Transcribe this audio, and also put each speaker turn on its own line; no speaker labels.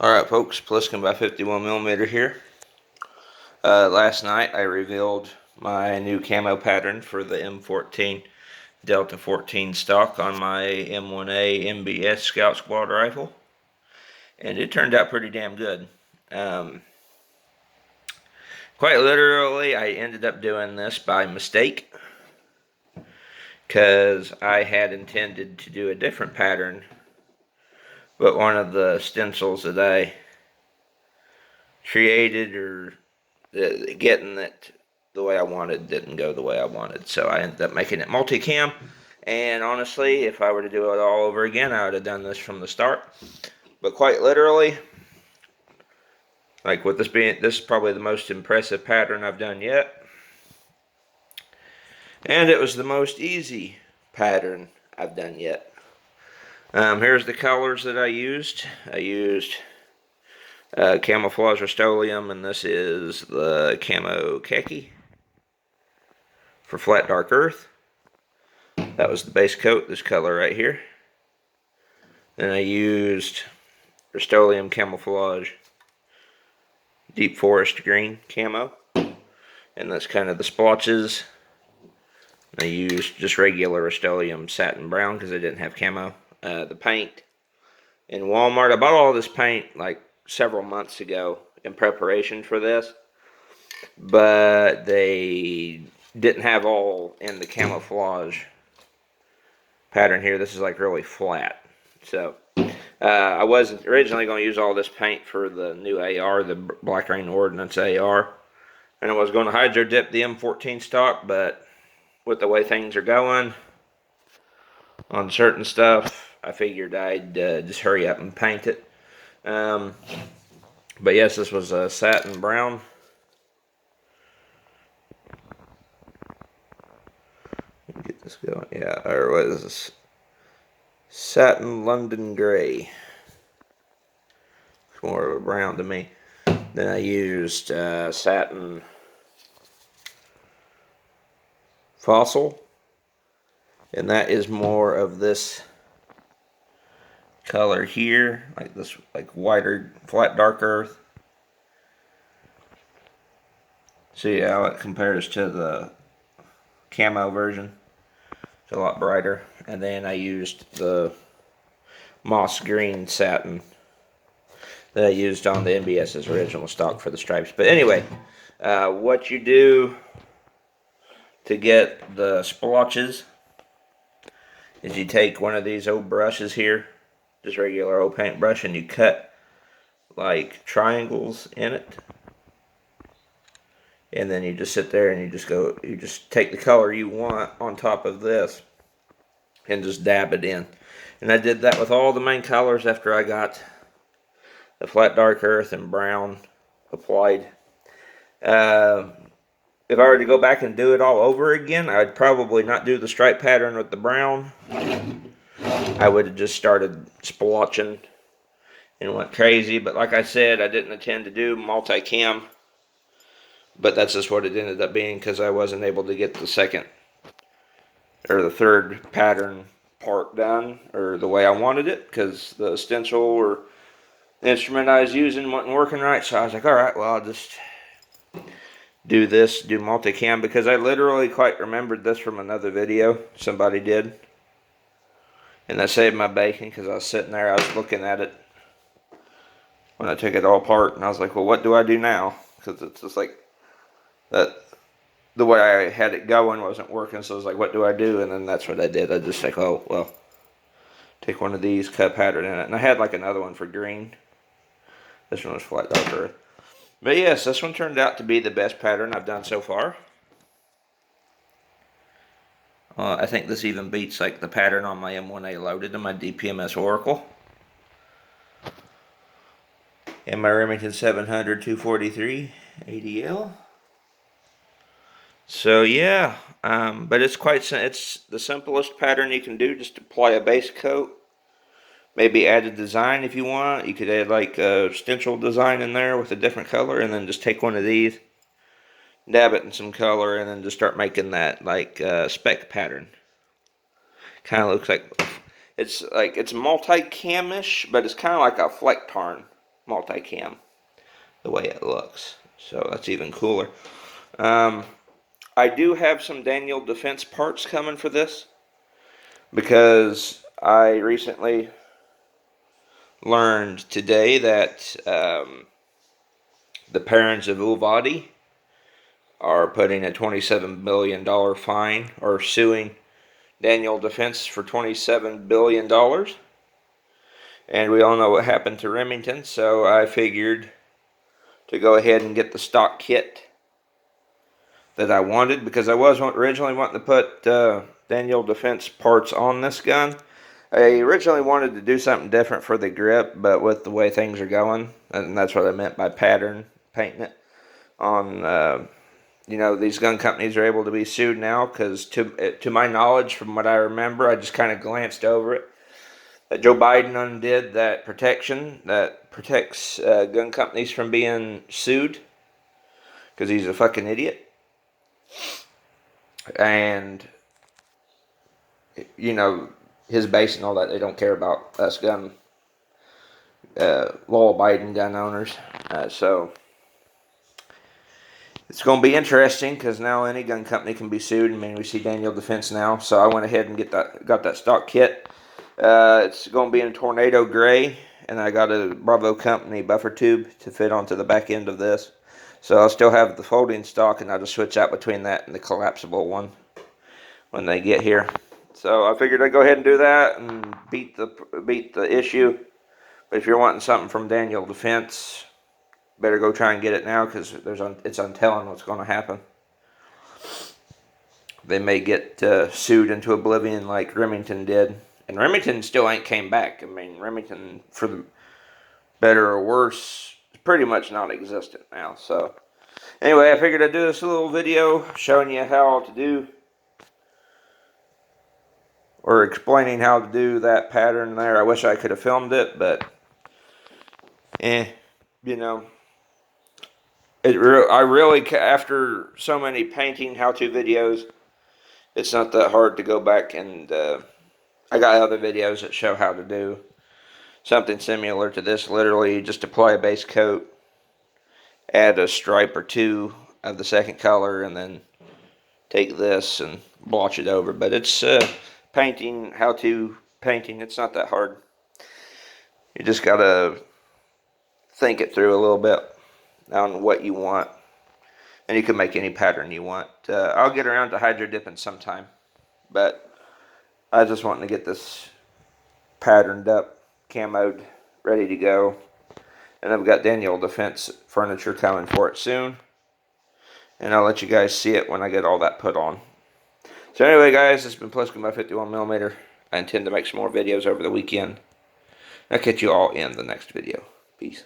Alright folks, Pliskin by 51mm here. Last night I revealed my new camo pattern for the M14 Delta 14 stock on my M1A MBS Scout Squad rifle. And it turned out pretty damn good. Quite literally, I ended up doing this by mistake, because I had intended to do a different pattern, but one of the stencils that I created or getting it the way I wanted didn't go the way I wanted, so I ended up making it multicam. And honestly, if I were to do it all over again, I would have done this from the start. But quite literally, like with this being, this is probably the most impressive pattern I've done yet, and it was the most easy pattern I've done yet. Here's the colors that I used. I used camouflage Rust-Oleum, and this is the camo khaki for flat dark earth. That was the base coat, this color right here. Then I used Rust-Oleum camouflage deep forest green camo, and that's kind of the splotches. I used just regular Rust-Oleum satin brown because I didn't have camo. The paint in Walmart, I bought all this paint like several months ago in preparation for this, but they didn't have all in the camouflage pattern here. This is like really flat, so I wasn't originally going to use all this paint for the new AR, the Black Rain Ordnance AR, and I was going to hydro dip the M14 stock, but with the way things are going on certain stuff, I figured I'd just hurry up and paint it. But yes, this was a satin brown. Get this going. Yeah, or what is this? Satin London Gray. It's more of a brown to me. Then I used satin Fossil, and that is more of this color here, like this, like whiter, flat dark earth. See how it compares to the camo version. It's a lot brighter. And then I used the moss green satin that I used on the MBS's original stock for the stripes. But anyway, what you do to get the splotches is you take one of these old brushes here, just regular old paintbrush, and you cut like triangles in it, and then you just sit there and you just take the color you want on top of this and just dab it in. And I did that with all the main colors after I got the flat dark earth and brown applied. If I were to go back and do it all over again, I'd probably not do the stripe pattern with the brown. I would have just started splotching and went crazy. But like I said, I didn't intend to do multicam. But that's just what it ended up being, because I wasn't able to get the second or the third pattern part done or the way I wanted it, because the stencil or the instrument I was using wasn't working right. So I was like, alright, well, I'll just do multicam, because I literally quite remembered this from another video somebody did. And that saved my bacon, because I was sitting there, I was looking at it when I took it all apart, and I was like, well, what do I do now? Because it's just like that, the way I had it going wasn't working, so I was like, what do I do? And then that's what I did. I just like, oh, well, take one of these, cut pattern in it. And I had like another one for green. This one was flat dark earth. But yes, this one turned out to be the best pattern I've done so far. I think this even beats like the pattern on my M1A Loaded and my DPMS Oracle. And my Remington 700 243 ADL. So yeah, but it's the simplest pattern you can do. Just apply a base coat. Maybe add a design if you want. You could add like a stencil design in there with a different color, and then just take one of these, dab it in some color, and then just start making that like spec pattern. Kind of looks like it's multi-camish, but it's kind of like a fleck tarn MultiCam, the way it looks. So that's even cooler. I do have some Daniel Defense parts coming for this, because I recently learned today that the parents of Uvalde are putting a $27 billion fine, or suing Daniel Defense for $27 billion. And we all know what happened to Remington, so I figured to go ahead and get the stock kit that I wanted, because I was originally wanting to put Daniel Defense parts on this gun. I originally wanted to do something different for the grip, but with the way things are going, and that's what I meant by pattern painting it on, you know, these gun companies are able to be sued now, because to my knowledge, from what I remember, I just kind of glanced over it, that Joe Biden undid that protection that protects gun companies from being sued, because he's a fucking idiot. And, you know, his base and all that, they don't care about us gun, law-abiding gun owners. So it's going to be interesting, because now any gun company can be sued. I mean, we see Daniel Defense now. So I went ahead and got that stock kit. It's going to be in Tornado Gray, and I got a Bravo Company buffer tube to fit onto the back end of this. So I'll still have the folding stock, and I'll just switch out between that and the collapsible one when they get here. So I figured I'd go ahead and do that and beat the issue. But if you're wanting something from Daniel Defense, better go try and get it now, because it's untelling what's going to happen. They may get sued into oblivion like Remington did. And Remington still ain't came back. I mean, Remington, for the better or worse, is pretty much non-existent now. So anyway, I figured I'd do this little video showing you how to do, or explaining how to do that pattern there. I wish I could have filmed it, but you know, I really, after so many painting how-to videos, it's not that hard to go back and I got other videos that show how to do something similar to this. Literally just apply a base coat, add a stripe or two of the second color, and then take this and blotch it over. But it's painting, how-to painting. It's not that hard. You just gotta think it through a little bit on what you want, and you can make any pattern you want. I'll get around to hydro dipping sometime, but I just wanting to get this patterned up, camoed, ready to go. And I've got Daniel Defense furniture coming for it soon, and I'll let you guys see it when I get all that put on. So anyway, guys, this has been Pliskin by 51mm. I intend to make some more videos over the weekend. I'll catch you all in the next video. Peace.